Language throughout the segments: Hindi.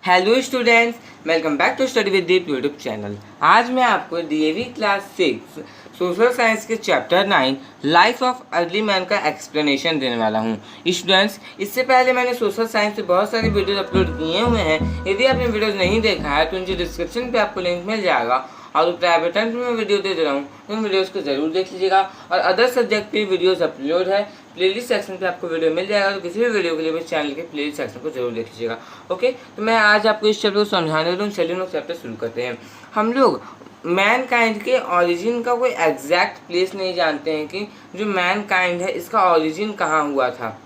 Hello students, welcome back to study with Deep YouTube channel. आज मैं आपको डीएवी क्लास 6 सोशल साइंस के chapter 9 life of early man का एक्सप्लेनेशन देने वाला हूं। स्टूडेंट्स, इससे पहले मैंने सोशल साइंस से बहुत सारी वीडियोस अपलोड किए हुए हैं। यदि आपने वीडियोस नहीं देखा है तो उनके डिस्क्रिप्शन पे आपको लिंक मिल जाएगा और प्राइवेट टाइम में वीडियो दे रहा हूँ, उन वीडियोस को जरूर देख लीजिएगा। और अदर सब्जेक्ट की वीडियोस अपलोड है, प्लेलिस्ट सेक्शन पे आपको वीडियो मिल जाएगा। तो किसी भी वीडियो के लिए मेरे चैनल के प्लेलिस्ट सेक्शन को जरूर देख लीजिएगा। ओके, तो मैं आज आपको इस चैप्टर को समझाने वाला हूँ। चलिए लोग चैप्टर शुरू करते हैं। हम लोग मैन काइंड के ओरिजिन का कोई एग्जैक्ट प्लेस नहीं जानते हैं कि जो मैन काइंड है इसका ओरिजिन कहाँ हुआ था,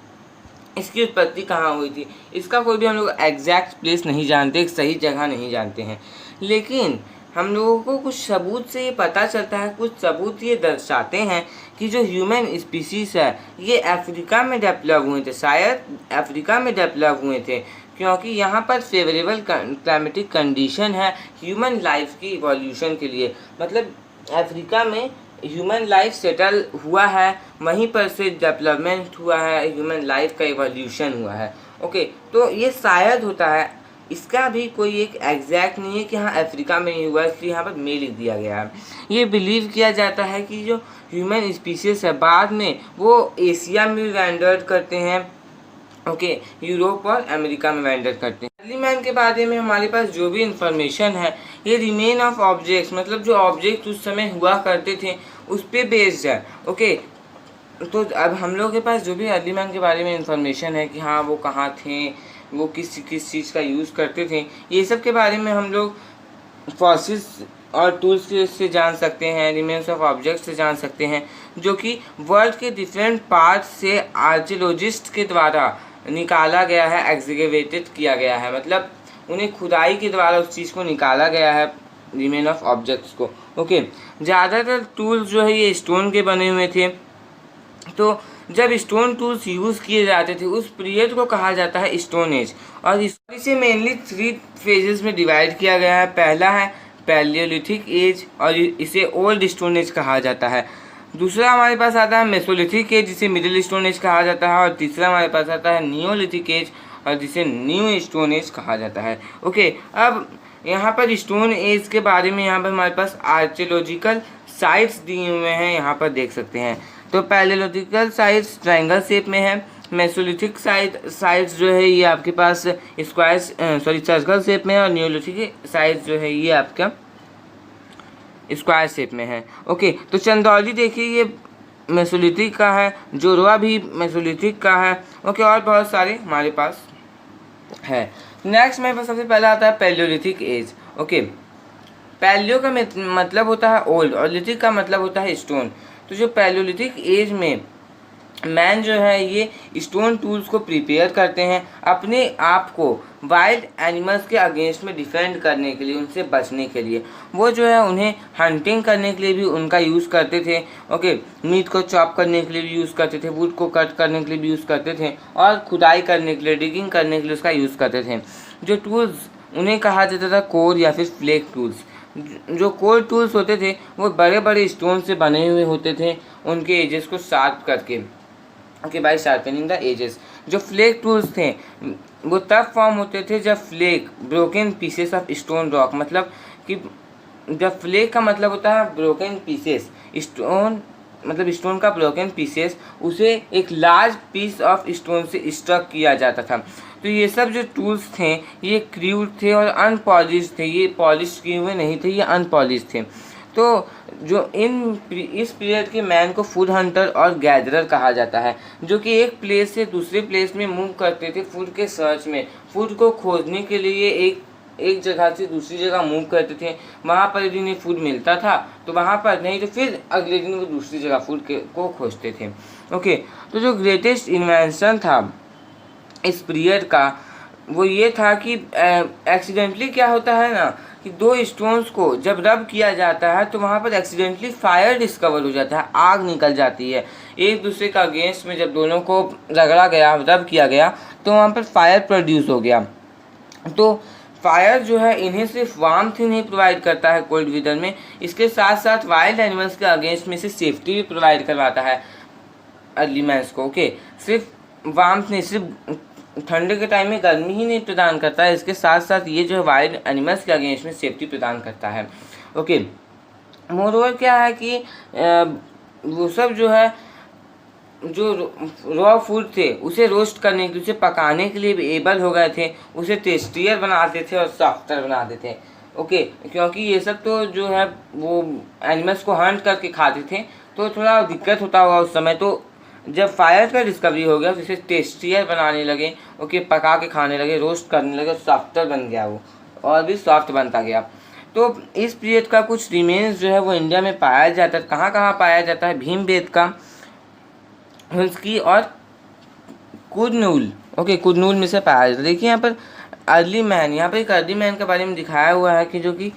इसकी उत्पत्ति कहाँ हुई थी। इसका कोई भी हम लोग एग्जैक्ट प्लेस नहीं जानते, एक सही जगह नहीं जानते हैं। लेकिन हम लोगों को कुछ सबूत से ये पता चलता है, कुछ सबूत ये दर्शाते हैं कि जो ह्यूमन स्पीसीज है ये अफ्रीका में डेवलप हुए थे, शायद अफ्रीका में डेवलप हुए थे, क्योंकि यहाँ पर फेवरेबल क्लाइमेटिक कंडीशन है ह्यूमन लाइफ की इवोल्यूशन के लिए। मतलब अफ्रीका में ह्यूमन लाइफ सेटल हुआ है, वहीं पर से डेवलपमेंट हुआ है, ह्यूमन लाइफ का इवोल्यूशन हुआ है। ओके, तो ये शायद होता है, इसका भी कोई एक एग्जैक्ट नहीं है कि हाँ अफ्रीका में ही हुआ, इसलिए यहाँ पर मे लिख दिया गया है। ये बिलीव किया जाता है कि जो ह्यूमन स्पीसीज है बाद में वो एशिया में वैंडर करते हैं, ओके, यूरोप और अमेरिका में वैंडर करते हैं। अर्ली मैन के बारे में हमारे पास जो भी इंफॉर्मेशन है ये रिमेन ऑफ ऑब्जेक्ट्स, मतलब जो ऑब्जेक्ट उस समय हुआ करते थे उस पर बेस्ड है। ओके, तो अब हम लोग के पास जो भी अर्ली मैन के बारे में इंफॉर्मेशन है कि हाँ वो कहाँ थे, वो किस चीज़ का यूज़ करते थे, ये सब के बारे में हम लोग फॉसिल्स और टूल्स से जान सकते हैं, रिमेन्स ऑफ ऑब्जेक्ट्स से जान सकते हैं, जो कि वर्ल्ड के डिफरेंट पार्ट से आर्कियोलॉजिस्ट के द्वारा निकाला गया है, एग्जीक्यूटेड किया गया है। मतलब उन्हें खुदाई के द्वारा उस चीज़ को निकाला गया है, रिमेन ऑफ ऑब्जेक्ट्स को। ओके, ज़्यादातर टूल्स जो है ये स्टोन के बने हुए थे। तो जब स्टोन टूल्स यूज़ किए जाते थे उस पीरियड को कहा जाता है स्टोन एज, और इसे मेनली 3 फेजेस में डिवाइड किया गया है। पहला है पैलियोलिथिक एज और इसे ओल्ड स्टोन एज कहा जाता है। दूसरा हमारे पास आता है मेसोलिथिक एज, जिसे मिडिल स्टोन एज कहा जाता है। और तीसरा हमारे पास आता है नियोलिथिक एज और जिसे न्यू स्टोन एज कहा जाता है। ओके, अब यहाँ पर स्टोन एज के बारे में यहाँ पर हमारे पास आर्कियोलॉजिकल साइट्स दिए हुए हैं, यहाँ पर देख सकते हैं। तो पैलियोलिथिकल साइट्स ट्रायंगल शेप में है, मेसोलिथिक साइट्स जो है ये आपके पास सर्कल शेप में है, और नियोलिथिक साइट्स जो है ये आपका स्क्वायर शेप में है। ओके, तो चंदौली देखिए ये मेसोलिथिक का है, जोरवा भी मेसोलिथिक का है। ओके, और बहुत सारे हमारे पास है। नेक्स्ट मेरे पास सबसे पहला आता है पैलियोलिथिक एज। ओके, पैलियो का मतलब होता है ओल्ड और लिथिक का मतलब होता है स्टोन। तो जो पैलियोलिथिक एज में मैन जो है ये स्टोन टूल्स को प्रिपेयर करते हैं अपने आप को वाइल्ड एनिमल्स के अगेंस्ट में डिफेंड करने के लिए, उनसे बचने के लिए। वो जो है उन्हें हंटिंग करने के लिए भी उनका यूज़ करते थे। ओके, मीट को चॉप करने के लिए भी यूज़ करते थे, वुड को कट करने के लिए भी यूज़ करते थे, और खुदाई करने के लिए, डिगिंग करने के लिए उसका यूज़ करते थे। जो टूल्स उन्हें कहा जाता था कोर या फिर फ्लेक टूल्स। जो कोर टूल्स होते थे वो बड़े बड़े स्टोन से बने हुए होते थे, उनके एजेस को शार्प करके। Okay, by sharpening the edges. जो फ्लेक टूल्स थे वो तब फॉर्म होते थे जब flake broken pieces of stone rock, मतलब कि जब फ्लेक का मतलब होता है ब्रोकन पीसेस, स्टोन मतलब स्टोन का ब्रोकन पीसेस, उसे एक लार्ज पीस ऑफ स्टोन से स्ट्रक किया जाता था। तो ये सब जो टूल्स थे ये क्रूड थे और अनपॉलिश थे, ये पॉलिश किए हुए नहीं थे, ये अनपॉलिश थे। तो जो इस पीरियड के मैन को फूड हंटर और गैदरर कहा जाता है, जो कि एक प्लेस से दूसरे प्लेस में मूव करते थे फूड के सर्च में, फूड को खोजने के लिए एक जगह से दूसरी जगह मूव करते थे। वहाँ पर यदि उन्हें फूड मिलता था तो वहाँ पर, नहीं तो फिर अगले दिन वो दूसरी जगह फूड को खोजते थे। ओके, तो जो ग्रेटेस्ट इन्वेंशन था इस पीरियड का वो ये था कि एक्सीडेंटली क्या होता है ना कि 2 स्टोन्स को जब रब किया जाता है तो वहाँ पर एक्सीडेंटली फायर डिस्कवर हो जाता है, आग निकल जाती है एक दूसरे का अगेंस्ट में। जब दोनों को रगड़ा गया, रब किया गया, तो वहाँ पर फायर प्रोड्यूस हो गया। तो फायर जो है इन्हें सिर्फ वार्मथ ही नहीं प्रोवाइड करता है कोल्ड वेदर में, इसके साथ साथ वाइल्ड एनिमल्स के अगेंस्ट में से सेफ्टी भी प्रोवाइड करवाता है अर्ली मैन्स को। ओके, सिर्फ वार्मथ नहीं, सिर्फ ठंडे के टाइम में गर्मी ही नहीं प्रदान करता है, इसके साथ साथ ये जो है वाइल्ड एनिमल्स के अगेंस्ट में सेफ्टी प्रदान करता है। ओके, मोरओवर क्या है कि वो सब जो है जो रॉ फूड थे उसे रोस्ट करने के, उसे पकाने के लिए एबल हो गए थे, उसे टेस्टियर बनाते थे और सॉफ्टर बनाते थे। ओके, क्योंकि ये सब तो जो है वो एनिमल्स को हंट करके खाते थे, तो थोड़ा दिक्कत होता होगा उस समय। तो जब फायर का डिस्कवरी हो गया तो इसे टेस्टियर बनाने लगे। ओके, पका के खाने लगे, रोस्ट करने लगे, सॉफ्टर बन गया वो, और भी सॉफ्ट बनता गया। तो इस पीरियड का कुछ रिमेन्स जो है वो इंडिया में पाया जाता है। कहाँ कहाँ पाया जाता है? भीमबेटका, हुल्सकी और कुरनूल। ओके, कुरनूल में से पाया जाता है। देखिए यहाँ पर अर्ली मैन, यहाँ पर एक अर्ली मैन के बारे में दिखाया हुआ है कि जो कि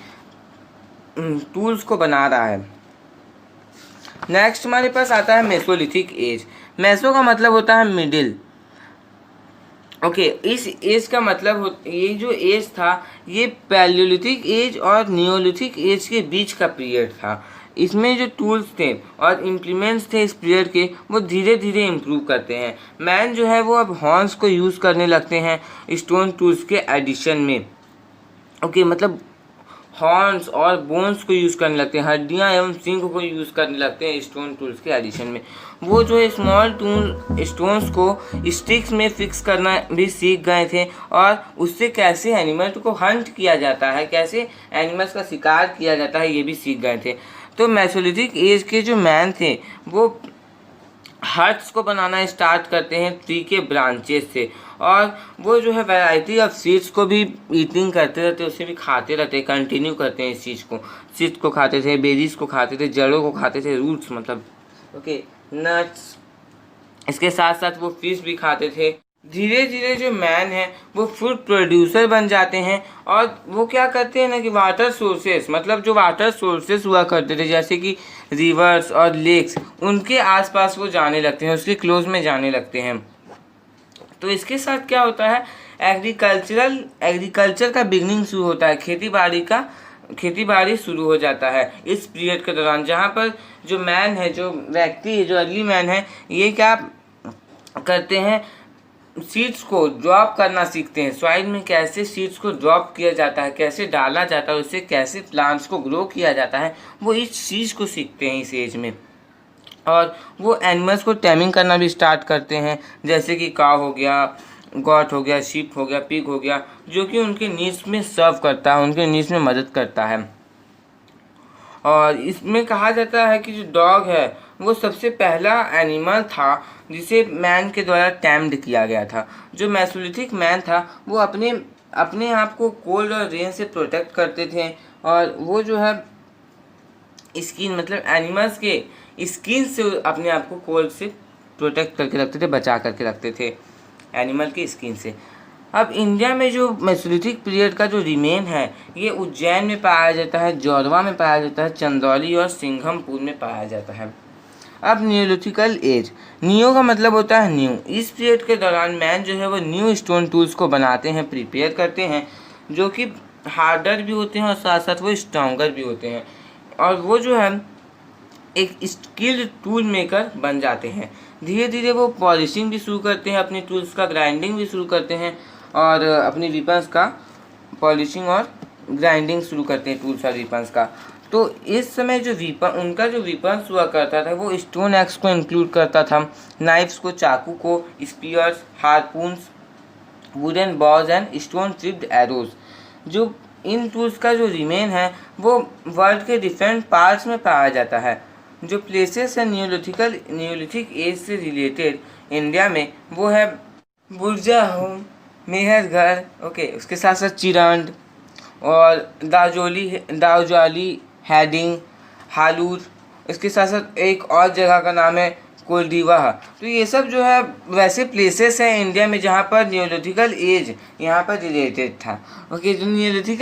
टूल्स को बना रहा है। नेक्स्ट हमारे पास आता है मेसोलिथिक एज। मेसो का मतलब होता है मिडिल। ओके, इस एज का मतलब ये जो एज था ये पैलियोलिथिक एज और नियोलिथिक एज के बीच का पीरियड था। इसमें जो टूल्स थे और इम्प्लीमेंट्स थे इस पीरियड के, वो धीरे धीरे इम्प्रूव करते हैं। मैन जो है वो अब हॉर्न्स को यूज़ करने लगते हैं स्टोन टूल्स के एडिशन में। ओके, मतलब हॉर्न्स और बोन्स को यूज़ करने लगते हैं, हड्डियाँ एवं सिंग को यूज़ करने लगते हैं स्टोन टूल्स के एडिशन में। वो जो है स्मॉल टूल स्टोन्स को स्टिक्स में फिक्स करना भी सीख गए थे, और उससे कैसे एनिमल को हंट किया जाता है, कैसे एनिमल्स का शिकार किया जाता है, ये भी सीख गए थे। तो मेसोलिथिक एज के जो मैन थे वो हट्स को बनाना स्टार्ट करते हैं ट्री के ब्रांचेस से, और वो जो है वैरायटी ऑफ सीड्स को भी ईटिंग करते रहते, उसे भी खाते रहते, कंटिन्यू करते हैं इस चीज़ को। सीड्स को खाते थे, बेरीज को खाते थे, जड़ों को खाते थे, रूट्स मतलब ओके नट्स। इसके साथ साथ वो फिश भी खाते थे। धीरे धीरे जो मैन है वो फूड प्रोड्यूसर बन जाते हैं, और वो क्या करते हैं ना कि वाटर सोर्सेस, मतलब जो वाटर सोर्सेस हुआ करते थे जैसे कि रिवर्स और लेक्स, उनके आसपास वो जाने लगते हैं, उसके क्लोज में जाने लगते हैं। तो इसके साथ क्या होता है, एग्रीकल्चर का बिगनिंग शुरू होता है, खेती बाड़ी शुरू हो जाता है इस पीरियड के दौरान, जहाँ पर जो मैन है, जो व्यक्ति है, जो अर्ली मैन है, ये क्या करते हैं, सीड्स को ड्रॉप करना सीखते हैं। सॉइल में कैसे सीड्स को ड्रॉप किया जाता है, कैसे डाला जाता है, उससे कैसे प्लांट्स को ग्रो किया जाता है, वो इस चीज़ को सीखते हैं इस एज में। और वो एनिमल्स को टैमिंग करना भी स्टार्ट करते हैं, जैसे कि काव हो गया, गॉट हो गया, शीप हो गया, पिग हो गया, जो कि उनके नीड्स में सर्व करता है, उनके नीड्स में मदद करता है। और इसमें कहा जाता है कि जो डॉग है वो सबसे पहला एनिमल था जिसे मैन के द्वारा टैम्ड किया गया था। जो मेसोलिथिक मैन था वो अपने आप को कोल्ड और रेन से प्रोटेक्ट करते थे, और वो जो है स्किन, मतलब एनिमल्स के स्किन से अपने आप को कोल्ड से प्रोटेक्ट करके रखते थे, बचा करके रखते थे एनिमल के स्किन से। अब इंडिया में जो मेसोलिथिक पीरियड का जो रिमेन है ये उज्जैन में पाया जाता है, जौरवा में पाया जाता है, चंदौली और सिंघमपुर में पाया जाता है। अब नियोलिथिकल एज, नियो का मतलब होता है न्यू। इस पीरियड के दौरान मैन जो है वो न्यू स्टोन टूल्स को बनाते हैं, प्रिपेयर करते हैं, जो कि हार्डर भी होते हैं और साथ साथ वो स्ट्रॉन्गर भी होते हैं, और वो जो है एक स्किल्ड टूल मेकर बन जाते हैं। धीरे धीरे वो पॉलिशिंग भी शुरू करते हैं, अपने टूल्स का ग्राइंडिंग भी शुरू करते हैं, और अपने वीपन्स का पॉलिशिंग और ग्राइंडिंग शुरू करते हैं टूल्स और वीपन्स का। तो इस समय जो उनका जो वीपन्स हुआ करता था वो स्टोन एक्स को इंक्लूड करता था, नाइफ्स को, चाकू को, spears, harpoons, wooden balls and stone tipped arrows. जो इन टूल्स का जो रिमेन है वो वर्ल्ड के डिफरेंट पार्ट्स में पाया जाता है। जो प्लेसेस है नियोलिथिक एज से रिलेटेड इंडिया में, वो है बुर्जा होम, मेहरगढ़, ओके, उसके साथ साथ चिरंड और दाउजाली, हैडिंग, हालूर, इसके साथ साथ एक और जगह का नाम है कोलडीवा। तो ये सब जो है वैसे प्लेसेस हैं इंडिया में जहाँ पर नियोलिथिकल एज यहाँ पर रिलेटेड था। ओके, जो नियोलिथिक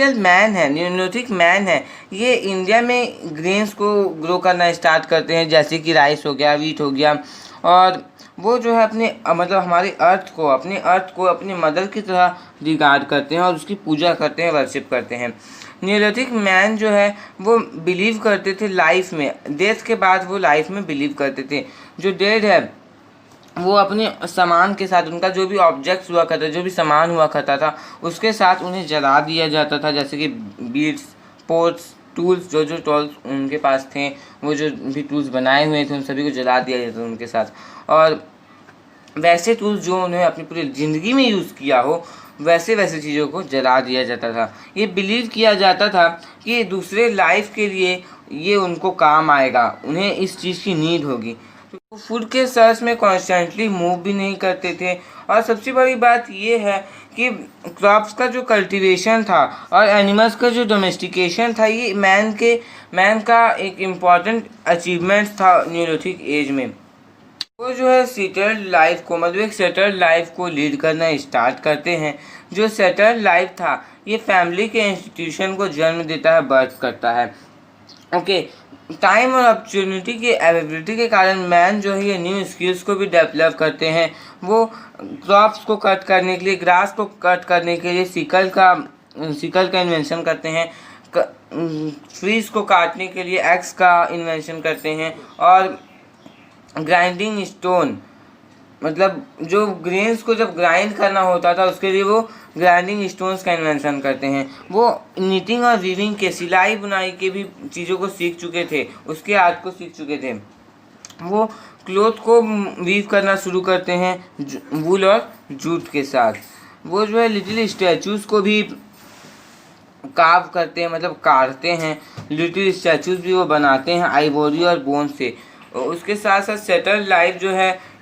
मैन है ये इंडिया में ग्रेन्स को ग्रो करना स्टार्ट करते हैं, जैसे कि राइस हो गया, वीट हो गया, और वो जो है मतलब हमारे अपने अर्थ को अपनी मदर की तरह रिगार्ड करते हैं और उसकी पूजा करते हैं, वर्शिप करते हैं। नियोलिथिक मैन जो है वो बिलीव करते थे लाइफ में, डेथ के बाद वो लाइफ में बिलीव करते थे। जो डेड है वो अपने सामान के साथ, उनका जो भी ऑब्जेक्ट्स हुआ करता, जो भी सामान हुआ करता था उसके साथ उन्हें जला दिया जाता था, जैसे कि बीड्स, पोट्स, टूल्स, जो जो टूल्स उनके पास थे, वो जो भी टूल्स बनाए हुए थे उन सभी को जला दिया जाता था उनके साथ। और वैसे टूल्स जो उन्हें अपनी पूरी ज़िंदगी में यूज़ किया हो वैसे वैसे चीज़ों को जला दिया जाता था। ये बिलीव किया जाता था कि दूसरे लाइफ के लिए ये उनको काम आएगा, उन्हें इस चीज़ की नीड होगी। तो फूड के सर्च में कॉन्स्टेंटली मूव भी नहीं करते थे। और सबसे बड़ी बात ये है कि क्रॉप्स का जो कल्टीवेशन था और एनिमल्स का जो डोमेस्टिकेशन था, ये मैन का एक इम्पॉर्टेंट अचीवमेंट था न्यूलिथिक एज में। वो जो है सेटल्ड लाइफ को, मतलब एक सेटल्ड लाइफ को लीड करना स्टार्ट करते हैं। जो सेटल्ड लाइफ था ये फैमिली के इंस्टीट्यूशन को जन्म देता है, बर्थ करता है। ओके, टाइम और अपॉर्चुनिटी की अवेलेबिलिटी के कारण मैन जो है ये न्यू स्किल्स को भी डेवलप करते हैं। वो क्रॉप्स को कट करने के लिए, ग्रास को कट करने के लिए सिकल का इन्वेंशन करते हैं। ट्रीज को काटने के लिए एक्स का इन्वेंशन करते हैं। और ग्राइंडिंग स्टोन, मतलब जो ग्रेन्स को जब ग्राइंड करना होता था उसके लिए वो ग्राइंडिंग स्टोन्स का इन्वेंशन करते हैं। वो नीटिंग और वीविंग के, सिलाई बुनाई के भी चीज़ों को सीख चुके थे, उसके आर्ट को सीख चुके थे। वो क्लोथ को वीव करना शुरू करते हैं वूल और जूट के साथ। वो जो है लिटिल स्टैचूज़ को भी कार्व करते हैं, मतलब काटते हैं। लिटिल स्टैचूज़ भी वो बनाते हैं आइवोरी और बोन से। उसके साथ साथ सेटल लाइफ जो है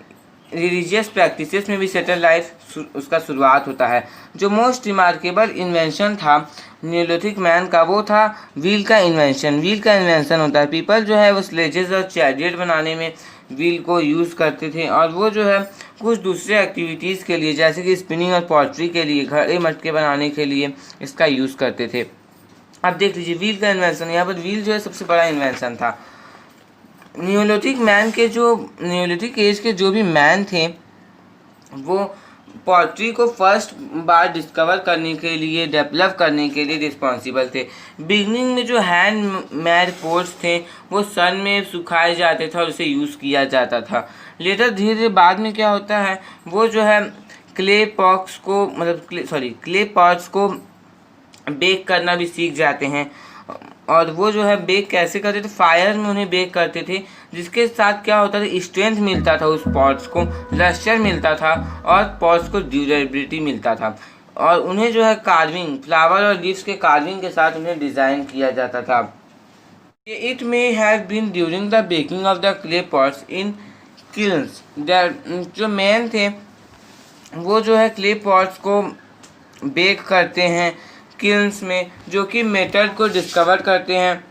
रिलीजियस प्रैक्टिसेस में भी सेटल लाइफ उसका शुरुआत होता है। जो मोस्ट रिमार्केबल इन्वेंशन था न्यूलिथिक मैन का वो था व्हील का इन्वेंशन होता है। पीपल जो है वो स्लेजेस और चैरियट बनाने में व्हील को यूज़ करते थे। और वो जो है कुछ दूसरे एक्टिविटीज़ के लिए, जैसे कि स्पिनिंग और पॉटरी के लिए, घड़े मटके बनाने के लिए इसका यूज़ करते थे। अब देख लीजिए व्हील का इन्वेंशन, यहाँ पर व्हील जो है सबसे बड़ा इन्वेंशन था। न्यूलिथिक एज के जो भी मैन थे वो पॉटरी को फर्स्ट बार डिस्कवर करने के लिए, डेवलप करने के लिए रिस्पॉन्सिबल थे। बिगनिंग में जो हैंड मेड पोट्स थे वो सन में सुखाए जाते थे और उसे यूज़ किया जाता था। लेटर धीरे धीरे बाद में क्या होता है, वो जो है क्ले पॉट्स को बेक करना भी सीख जाते हैं। और वो जो है बेक कैसे करते थे, फायर में उन्हें बेक करते थे, जिसके साथ क्या होता था, स्ट्रेंथ मिलता था उस पॉट्स को, लस्टर मिलता था और पॉट्स को ड्यूरेबिलिटी मिलता था। और उन्हें जो है कार्विंग, फ्लावर और लीव्स के कार्विंग के साथ उन्हें डिज़ाइन किया जाता था। It may have been during the baking of the clay pots in kilns. जो मैन थे वो जो है क्ले पॉट्स को बेक करते हैं किल्न्स में, जो कि मेटल को डिस्कवर करते हैं।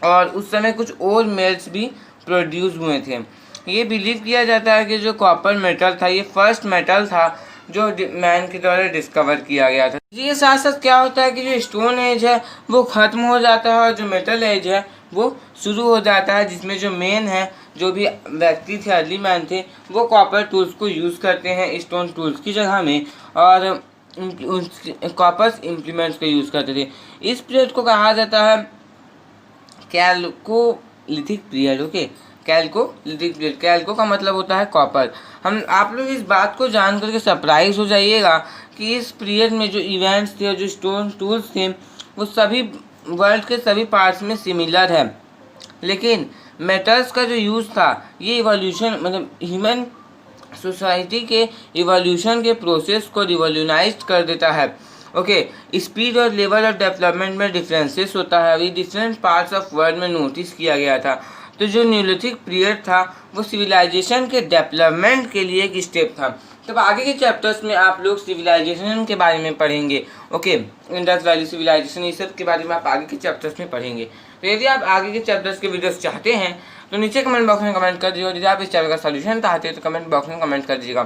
और उस समय कुछ और मेल्स भी प्रोड्यूस हुए थे। ये बिलीव किया जाता है कि जो कॉपर मेटल था ये फर्स्ट मेटल था जो मैन के द्वारा डिस्कवर किया गया था। इसी के साथ साथ क्या होता है कि जो स्टोन एज है वो ख़त्म हो जाता है और जो मेटल एज है वो शुरू हो जाता है, जिसमें जो मेन है, जो भी व्यक्ति थे, अर्ली मैन थे, वो कॉपर टूल्स को यूज़ करते हैं स्टोन टूल्स की जगह में, और कॉपर इम्प्लीमेंट्स को यूज़ करते थे। इस पीरियड को कहा जाता है chalcolithic period. Okay, chalcolithic period, chalco का मतलब होता है कॉपर। आप लोग इस बात को जान करके सरप्राइज हो जाइएगा कि इस पीरियड में जो इवेंट्स थे और जो स्टोन टूल्स थे वो सभी वर्ल्ड के सभी पार्ट्स में सिमिलर है, लेकिन मेटल्स का जो यूज़ था ये इवोल्यूशन, मतलब ह्यूमन सोसाइटी के इवोल्यूशन के प्रोसेस को रिवोल्यूनाइज कर देता है। ओके, स्पीड और लेवल ऑफ डेवलपमेंट में डिफरेंसेस होता है, अभी डिफरेंट पार्ट्स ऑफ वर्ल्ड में नोटिस किया गया था। तो जो न्यूलिथिक पीरियड था वो सिविलाइजेशन के डेवलपमेंट के लिए एक स्टेप था। तब आगे के चैप्टर्स में आप लोग सिविलाइजेशन के बारे में पढ़ेंगे। ओके, इंडस वैली सिविलाइजेशन, ये सब के बारे में आप आगे के चैप्टर्स में पढ़ेंगे। तो यदि आप आगे के चैप्टर्स के वीडियोस चाहते हैं तो नीचे कमेंट बॉक्स में कमेंट कर दीजिए। यदि आप इस चैप्टर का सॉल्यूशन चाहते हैं तो कमेंट बॉक्स में कमेंट कर दीजिएगा।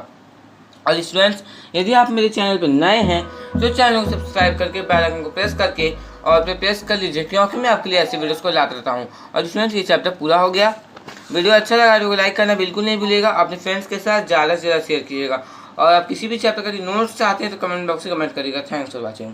और स्टूडेंट्स, यदि आप मेरे चैनल पर नए हैं तो चैनल को सब्सक्राइब करके बेल आइकन को प्रेस करके और पे प्रेस कर लीजिए, क्योंकि मैं आपके लिए ऐसे वीडियोस को लाता रहता हूँ। और स्टूडेंट्स, ये चैप्टर पूरा हो गया। वीडियो अच्छा लगा तो लाइक करना बिल्कुल नहीं भूलिएगा, अपने फ्रेंड्स के साथ ज़्यादा से ज़्यादा शेयर कीजिएगा। और आप किसी भी चैप्टर का नोट्स चाहते हैं तो कमेंट बॉक्स में कमेंट करिएगा। Thanks for watching.